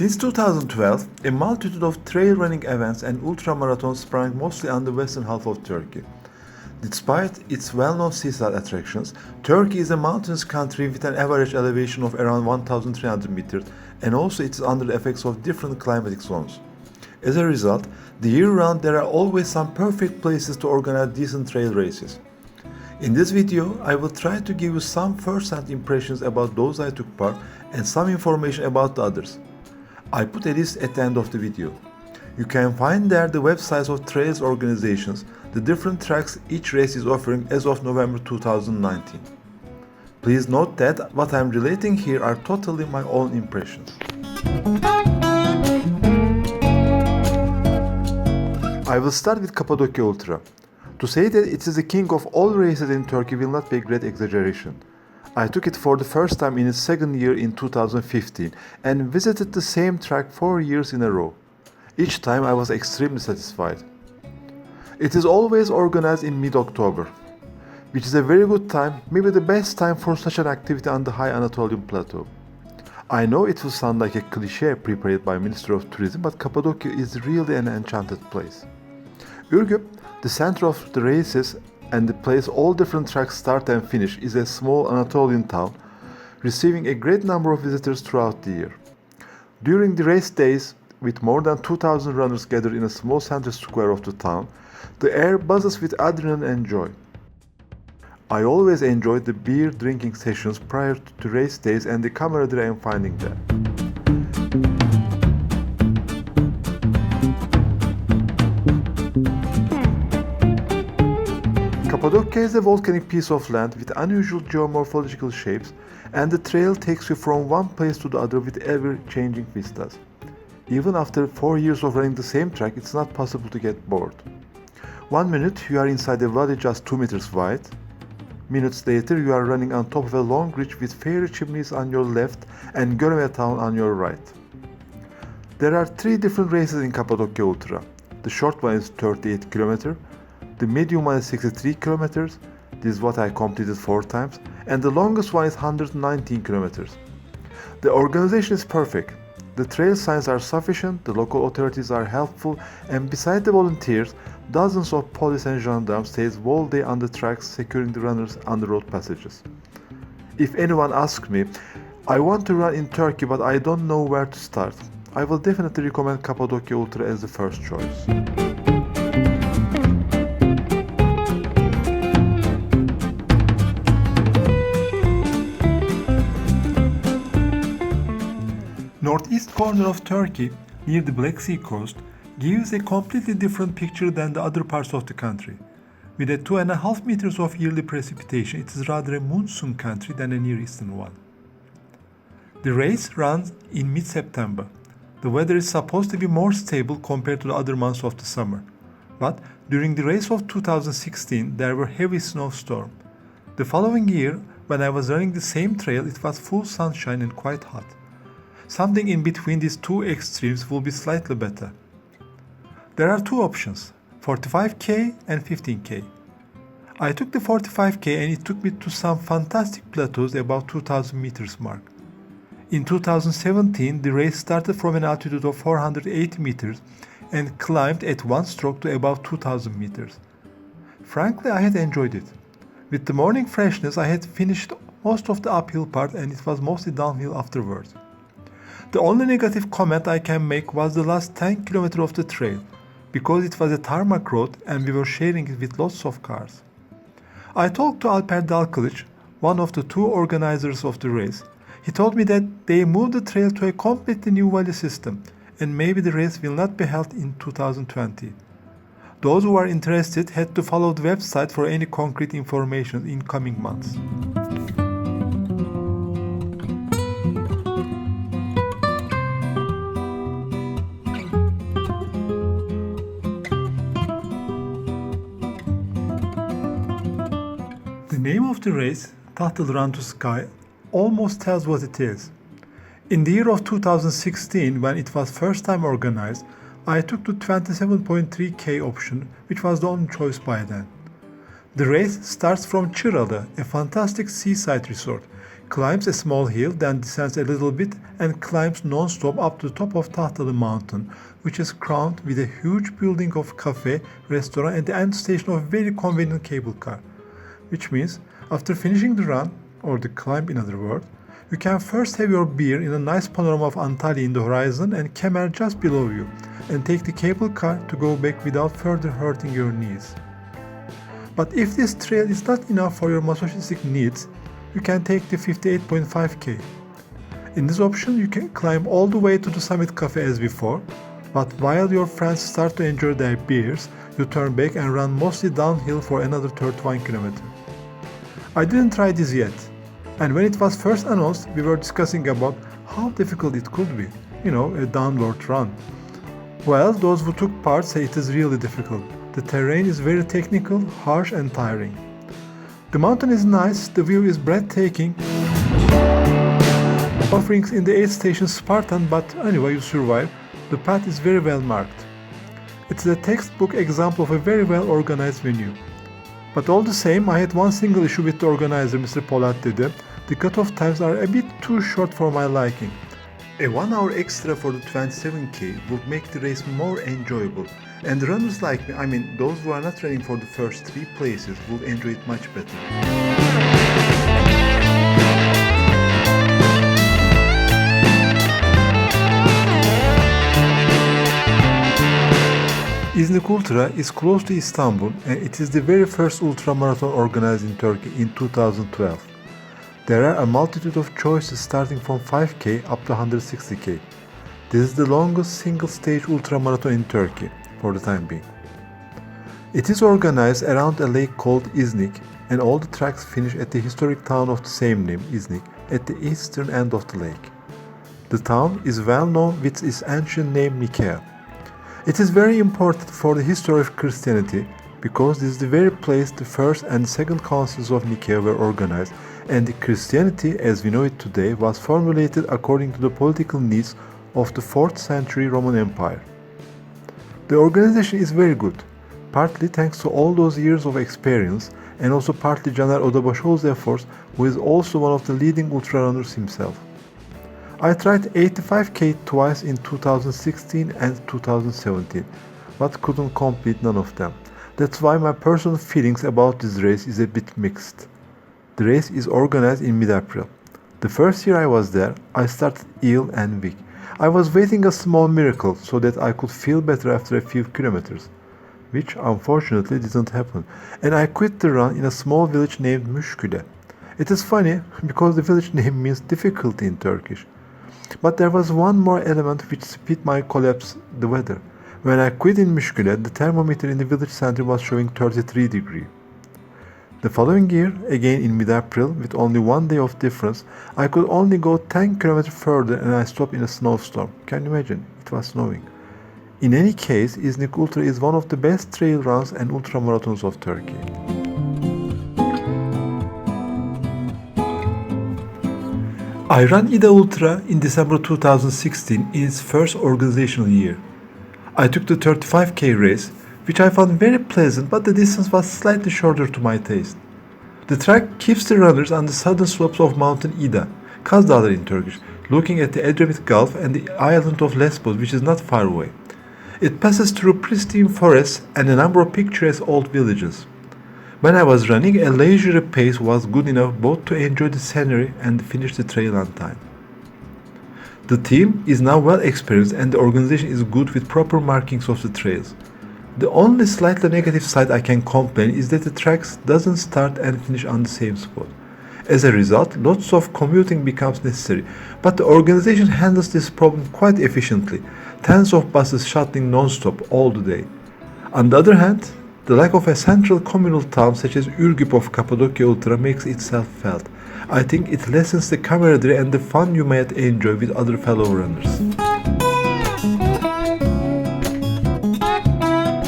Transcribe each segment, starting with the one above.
Since 2012, a multitude of trail running events and ultramarathons sprang mostly on the western half of Turkey. Despite its well-known seaside attractions, Turkey is a mountainous country with an average elevation of around 1,300 meters, and also it is under the effects of different climatic zones. As a result, the year-round there are always some perfect places to organize decent trail races. In this video, I will try to give you some first-hand impressions about those I took part and some information about the others. I put a list at the end of the video. You can find there the websites of trails organizations, the different tracks each race is offering as of November 2019. Please note that what I am relating here are totally my own impressions. I will start with Kapadokya Ultra. To say that it is the king of all races in Turkey will not be a great exaggeration. I took it for the first time in its second year in 2015 and visited the same track 4 years in a row. Each time I was extremely satisfied. It is always organized in mid-October, which is a very good time, maybe the best time for such an activity on the high Anatolian plateau. I know it will sound like a cliché prepared by Minister of Tourism, but Cappadocia is really an enchanted place. Ürgüp, the center of the races and the place all different tracks start and finish, is a small Anatolian town, receiving a great number of visitors throughout the year. During the race days, with more than 2,000 runners gathered in a small center square of the town, the air buzzes with adrenaline and joy. I always enjoyed the beer drinking sessions prior to race days and the camaraderie I am finding there. Cappadocia is a volcanic piece of land with unusual geomorphological shapes, and the trail takes you from one place to the other with ever-changing vistas. Even after 4 years of running the same track, it's not possible to get bored. 1 minute you are inside a valley just 2 meters wide. Minutes later you are running on top of a long ridge with fairy chimneys on your left and Göreme town on your right. There are 3 different races in Kapadokya Ultra. The short one is 38 km, the medium one is 63 km, this is what I completed 4 times, and the longest one is 119 km. The organization is perfect. The trail signs are sufficient, the local authorities are helpful, and beside the volunteers, dozens of police and gendarmes stays all day on the tracks securing the runners on the road passages. If anyone asks me, I want to run in Turkey but I don't know where to start, I will definitely recommend Kapadokya Ultra as the first choice. Northeast corner of Turkey, near the Black Sea coast, gives a completely different picture than the other parts of the country. With a 2.5 meters of yearly precipitation, it is rather a monsoon country than a Near Eastern one. The race runs in mid-September. The weather is supposed to be more stable compared to the other months of the summer. But during the race of 2016, there were heavy snowstorms. The following year, when I was running the same trail, it was full sunshine and quite hot. Something in between these two extremes will be slightly better. There are 2 options, 45k and 15k. I took the 45k and it took me to some fantastic plateaus about 2000 meters mark. In 2017, the race started from an altitude of 480 meters and climbed at one stroke to about 2000 meters. Frankly, I had enjoyed it. With the morning freshness, I had finished most of the uphill part and it was mostly downhill afterwards. The only negative comment I can make was the last 10 km of the trail, because it was a tarmac road and we were sharing it with lots of cars. I talked to Alper Dalkılıç, one of the 2 organizers of the race. He told me that they moved the trail to a completely new valley system and maybe the race will not be held in 2020. Those who are interested had to follow the website for any concrete information in coming months. The name of the race, Tahtalı Run to Sky, almost tells what it is. In the year of 2016, when it was first time organized, I took the 27.3k option, which was the only choice by then. The race starts from Çıralı, a fantastic seaside resort, climbs a small hill, then descends a little bit and climbs non-stop up to the top of Tahtalı Mountain, which is crowned with a huge building of cafe, restaurant and the end station of a very convenient cable car. Which means, after finishing the run, or the climb in other words, you can first have your beer in a nice panorama of Antalya in the horizon and Kemer just below you, and take the cable car to go back without further hurting your knees. But if this trail is not enough for your masochistic needs, you can take the 58.5k. In this option, you can climb all the way to the summit cafe as before, but while your friends start to enjoy their beers, you turn back and run mostly downhill for another 31 km. I didn't try this yet, and when it was first announced, we were discussing about how difficult it could be, a downward run. Well, those who took part say it is really difficult. The terrain is very technical, harsh and tiring. The mountain is nice, the view is breathtaking, offerings in the aid station Spartan, but anyway you survive. The path is very well marked. It's a textbook example of a very well organized venue. But all the same, I had one single issue with the organizer, Mr. Polat Dede. The cutoff times are a bit too short for my liking. A 1 hour extra for the 27k would make the race more enjoyable, and runners like me, those who are not running for the first 3 places, will enjoy it much better. İznik Ultra is close to Istanbul and it is the very first ultra marathon organized in Turkey in 2012. There are a multitude of choices starting from 5k up to 160k. This is the longest single-stage ultramarathon in Turkey for the time being. It is organized around a lake called İznik, and all the tracks finish at the historic town of the same name, İznik, at the eastern end of the lake. The town is well known with its ancient name Nicaea. It is very important for the history of Christianity because this is the very place the first and second councils of Nicaea were organized, and the Christianity as we know it today was formulated according to the political needs of the 4th century Roman Empire. The organization is very good, partly thanks to all those years of experience and also partly Caner Odabaşoğlu's efforts, who is also one of the leading ultra runners himself. I tried 85k twice in 2016 and 2017, but couldn't complete none of them. That's why my personal feelings about this race is a bit mixed. The race is organized in mid-April. The first year I was there, I started ill and weak. I was waiting a small miracle so that I could feel better after a few kilometers, which unfortunately didn't happen, and I quit the run in a small village named Müşküle. It is funny because the village name means difficulty in Turkish. But there was one more element which speed my collapse: the weather. When I quit in Müşküle, the thermometer in the village center was showing 33 degrees. The following year, again in mid-April, with only 1 day of difference, I could only go 10 km further and I stopped in a snowstorm. Can you imagine? It was snowing. In any case, İznik Ultra is one of the best trail runs and ultramarathons of Turkey. I ran İda Ultra in December 2016 in its first organizational year. I took the 35k race, which I found very pleasant, but the distance was slightly shorter to my taste. The track keeps the runners on the southern slopes of Mountain İda, Kaz Dağları in Turkish, looking at the Edremit Gulf and the island of Lesbos, which is not far away. It passes through pristine forests and a number of picturesque old villages. When I was running, a leisurely pace was good enough both to enjoy the scenery and finish the trail on time. The team is now well experienced and the organization is good with proper markings of the trails. The only slightly negative side I can complain is that the tracks doesn't start and finish on the same spot. As a result, lots of commuting becomes necessary, but the organization handles this problem quite efficiently, tens of buses shuttling non-stop all the day. On the other hand, the lack of a central communal town such as Ürgüp of Kapadokya Ultra makes itself felt. I think it lessens the camaraderie and the fun you might enjoy with other fellow runners.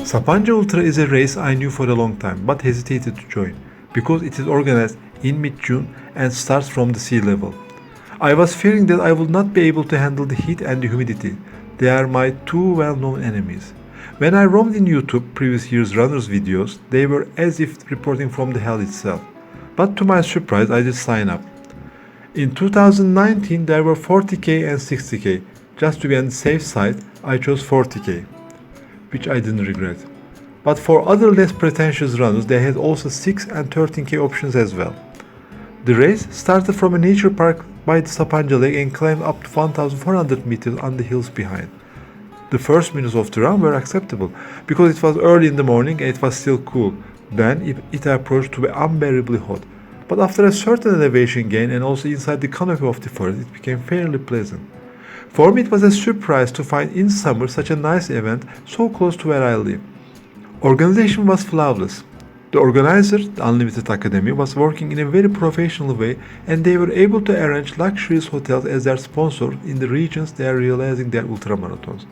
Sapanca Ultra is a race I knew for a long time but hesitated to join because it is organized in mid-June and starts from the sea level. I was fearing that I would not be able to handle the heat and the humidity. They are my two well-known enemies. When I roamed in YouTube previous year's runners videos, they were as if reporting from the hell itself. But to my surprise, I did sign up. In 2019 there were 40k and 60k. Just to be on the safe side, I chose 40k, which I didn't regret. But for other less pretentious runners, they had also 6 and 13k options as well. The race started from a nature park by the Sapanca Lake and climbed up to 1400 meters on the hills behind. The first minutes of the run were acceptable because it was early in the morning and it was still cool. Then it approached to be unbearably hot. But after a certain elevation gain and also inside the canopy of the forest, it became fairly pleasant. For me, it was a surprise to find in summer such a nice event so close to where I live. Organization was flawless. The organizer, the Unlimited Academy, was working in a very professional way and they were able to arrange luxurious hotels as their sponsor in the regions they are realizing their ultramarathons.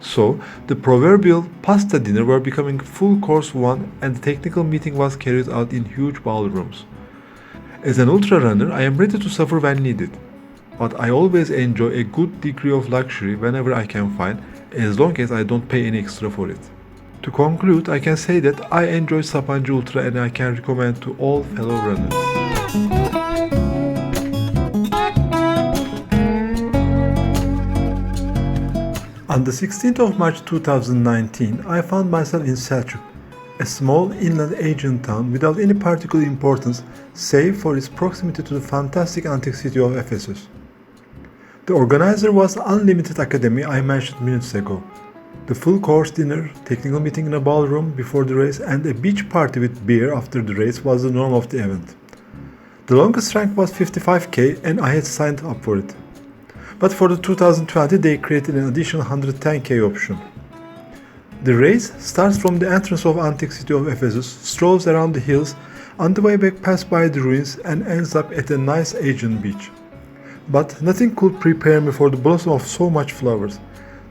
So, the proverbial pasta dinner were becoming full course one and the technical meeting was carried out in huge ballrooms. As an ultra runner, I am ready to suffer when needed. But I always enjoy a good degree of luxury whenever I can find, as long as I don't pay any extra for it. To conclude, I can say that I enjoy Sapanca Ultra and I can recommend to all fellow runners. On the 16th of March 2019, I found myself in Selçuk, a small inland Aegean town without any particular importance save for its proximity to the fantastic antique city of Ephesus. The organizer was Unlimited Academy I mentioned minutes ago. The full course dinner, technical meeting in a ballroom before the race and a beach party with beer after the race was the norm of the event. The longest rank was 55k and I had signed up for it. But for the 2020 they created an additional 110k option. The race starts from the entrance of antique city of Ephesus, strolls around the hills, on the way back passes by the ruins and ends up at a nice Aegean beach. But nothing could prepare me for the blossom of so much flowers.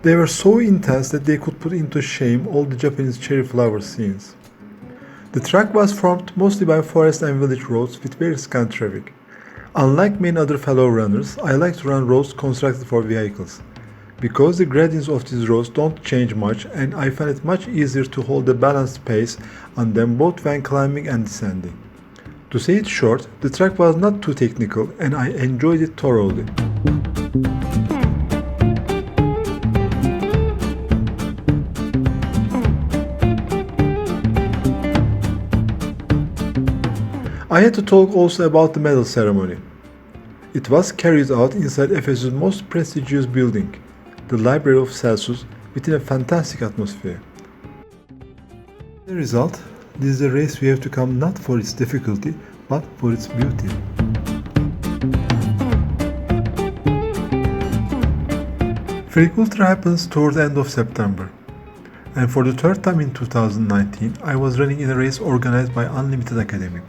They were so intense that they could put into shame all the Japanese cherry flower scenes. The track was formed mostly by forest and village roads with very scant traffic. Unlike many other fellow runners, I like to run roads constructed for vehicles. Because the gradients of these roads don't change much and I find it much easier to hold a balanced pace on them both when climbing and descending. To say it short, the track was not too technical and I enjoyed it thoroughly. I had to talk also about the medal ceremony. It was carried out inside Ephesus' most prestigious building, the Library of Celsus, within a fantastic atmosphere. As a result, this is a race we have to come not for its difficulty, but for its beauty. Frig Ultra happens toward the end of September. And for the third time in 2019, I was running in a race organized by Unlimited Academy.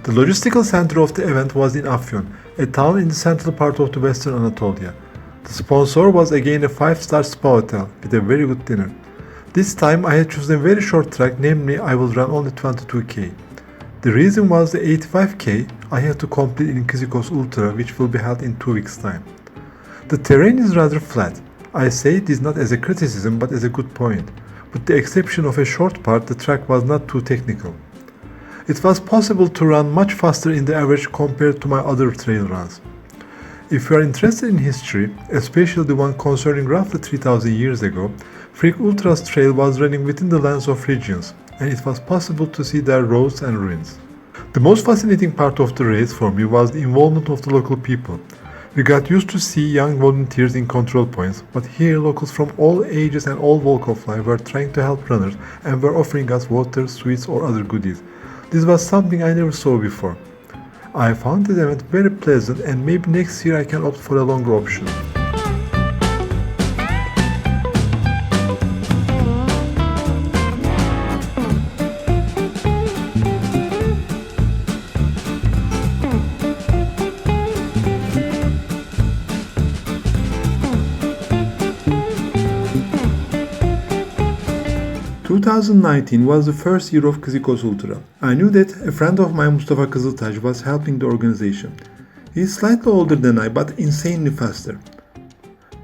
The logistical center of the event was in Afyon, a town in the central part of the Western Anatolia. The sponsor was again a 5-star spa hotel with a very good dinner. This time I had chosen a very short track, namely I will run only 22k. The reason was the 85k I had to complete in Kyzikos Ultra, which will be held in 2 weeks' time. The terrain is rather flat. I say this not as a criticism but as a good point. With the exception of a short part, the track was not too technical. It was possible to run much faster in the average compared to my other trail runs. If you are interested in history, especially the one concerning roughly 3000 years ago, Frig Ultra's trail was running within the lands of Phrygians, and it was possible to see their roads and ruins. The most fascinating part of the race for me was the involvement of the local people. We got used to see young volunteers in control points, but here locals from all ages and all walks of life were trying to help runners and were offering us water, sweets or other goodies. This was something I never saw before. I found this event very pleasant and maybe next year I can opt for a longer option. 2019 was the first year of Kyzikos Ultra. I knew that a friend of mine, Mustafa Kızıltaş, was helping the organization. He is slightly older than I, but insanely faster.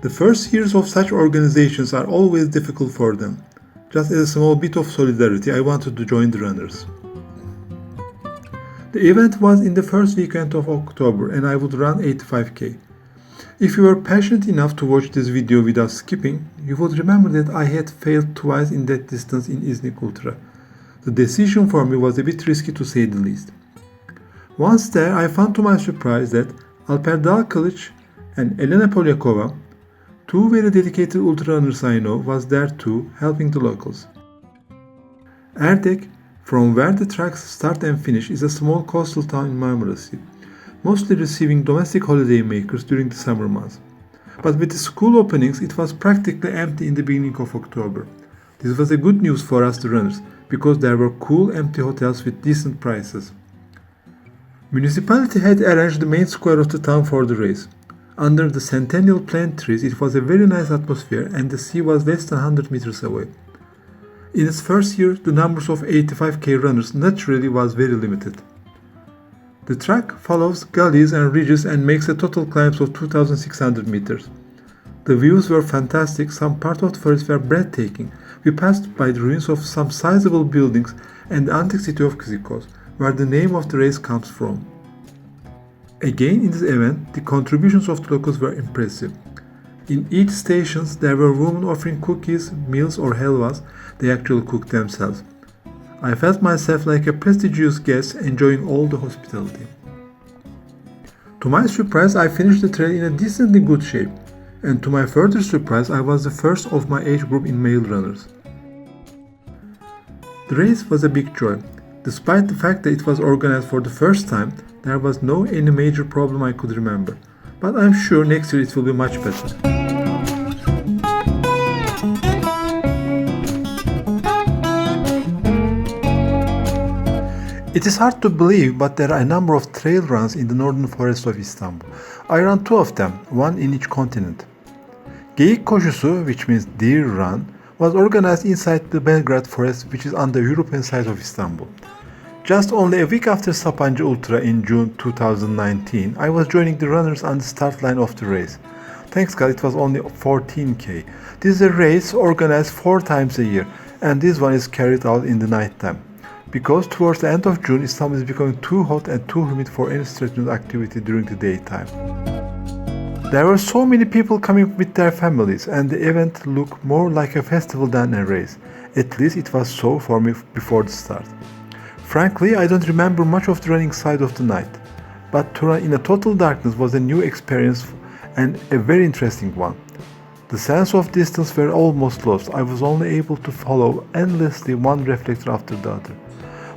The first years of such organizations are always difficult for them. Just as a small bit of solidarity, I wanted to join the runners. The event was in the first weekend of October and I would run 85k. If you were passionate enough to watch this video without skipping, you would remember that I had failed twice in that distance in İznik Ultra. The decision for me was a bit risky to say the least. Once there, I found to my surprise that Alper Dalkılıç and Elena Polyakova, two very dedicated ultra runners I know, was there too, helping the locals. Erdek, from where the tracks start and finish, is a small coastal town in Marmaris'i, mostly receiving domestic holiday makers during the summer months. But with the school openings, it was practically empty in the beginning of October. This was a good news for us the runners, because there were cool empty hotels with decent prices. Municipality had arranged the main square of the town for the race. Under the centennial plant trees, it was a very nice atmosphere and the sea was less than 100 meters away. In its first year, the numbers of 85k runners naturally was very limited. The track follows gullies and ridges and makes a total climbs of 2600 meters. The views were fantastic, some parts of the forest were breathtaking. We passed by the ruins of some sizable buildings and the antique city of Kyzikos, where the name of the race comes from. Again in this event, the contributions of the locals were impressive. In each station there were women offering cookies, meals or halwas they actually cooked themselves. I felt myself like a prestigious guest enjoying all the hospitality. To my surprise, I finished the trail in a decently good shape, and to my further surprise, I was the first of my age group in male runners. The race was a big joy. Despite the fact that it was organized for the first time, there was no any major problem I could remember. But I'm sure next year it will be much better. It is hard to believe, but there are a number of trail runs in the northern forests of Istanbul. I ran two of them, one in each continent. Geyik Koşusu, which means deer run, was organized inside the Belgrade forest, which is on the European side of Istanbul. Just only a week after Sapanca Ultra in June 2019, I was joining the runners on the start line of the race. Thanks God it was only 14k. This is a race organized 4 times a year, and this one is carried out in the night time. Because towards the end of June, Istanbul is becoming too hot and too humid for any strenuous activity during the daytime. There were so many people coming with their families, and the event looked more like a festival than a race. At least it was so for me before the start. Frankly, I don't remember much of the running side of the night, but to run in a total darkness was a new experience and a very interesting one. The sense of distance were almost lost. I was only able to follow endlessly one reflector after the other.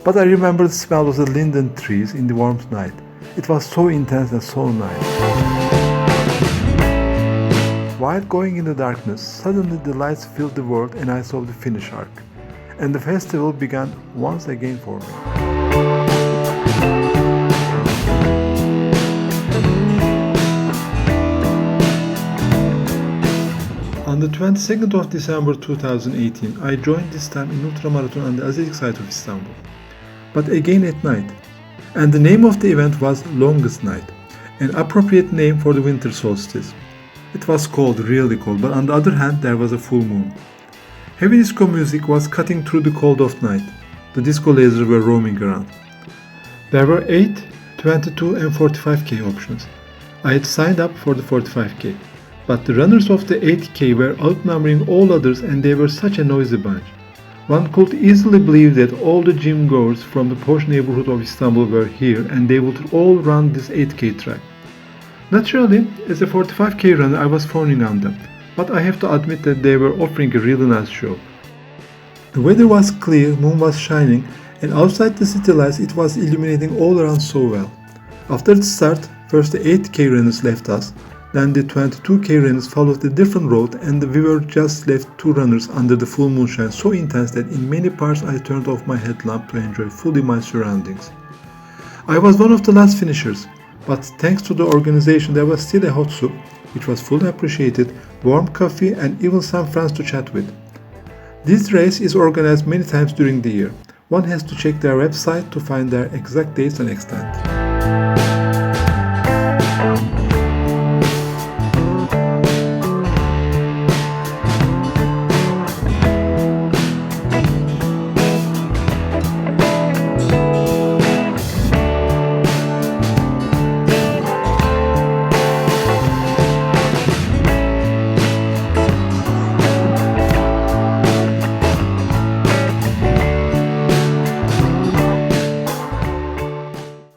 But I remember the smell of the linden trees in the warm night. It was so intense and so nice. While going in the darkness, suddenly the lights filled the world and I saw the finish arc. And the festival began once again for me. On the 22nd of December 2018, I joined this time in ultramarathon on the Adresi side of Istanbul, but again at night. And the name of the event was Longest Night, an appropriate name for the winter solstice. It was cold, really cold, but on the other hand there was a full moon. Heavy disco music was cutting through the cold of night. The disco lasers were roaming around. There were 8, 22 and 45k options. I had signed up for the 45k, but the runners of the 8k were outnumbering all others and they were such a noisy bunch. One could easily believe that all the gym goers from the posh neighborhood of Istanbul were here and they would all run this 8k track. Naturally, as a 45k runner I was frowning on them, but I have to admit that they were offering a really nice show. The weather was clear, moon was shining, and outside the city lights it was illuminating all around so well. After the start, first the 8k runners left us, then the 22k runners followed a different road and we were just left 2 runners under the full moonshine so intense that in many parts I turned off my headlamp to enjoy fully my surroundings. I was one of the last finishers, but thanks to the organization there was still a hot soup, which was fully appreciated, warm coffee and even some friends to chat with. This race is organized many times during the year. One has to check their website to find their exact dates and extent.